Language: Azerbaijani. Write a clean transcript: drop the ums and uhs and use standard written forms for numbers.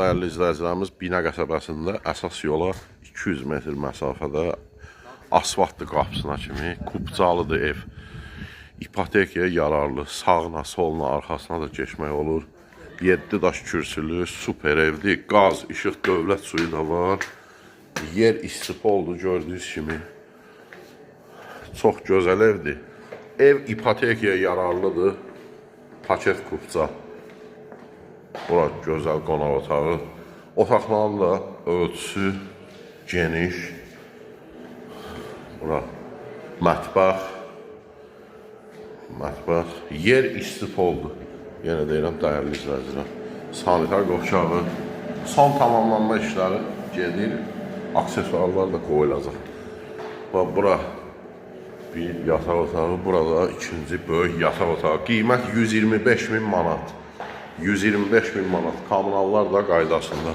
dəyərli izləyicilərimiz, Bina qəsəbəsində əsas yola 200 metr məsafədə asfaltlı qapısına kimi Kupcalıdır ev. İpotekaya yararlı, sağına, soluna, arxasına da keçmək olur. 7 daş kürsülü, super evdir. Qaz, işıq, dövlət suyu da var. Yer istipoldur gördüyünüz kimi. Çox gözəl evdir. Ev ipotekaya yararlıdır. Paket Kupca. Bura gözəl qonaq otağı. Otaqların da ölçüsü geniş. Bura mətbəx. Yer istipoldur. Yenə deyirəm, dəyərli izləyicilər. Sanitar qovşağı. Son tamamlanma işləri gedir. Aksesuarlar da qoyulacaq. Bura bir yataq otağı. Burada ikinci böyük yataq otağı. Qiymət 125.000 manat. 125.000 manat. Kommunallar da qaydasında.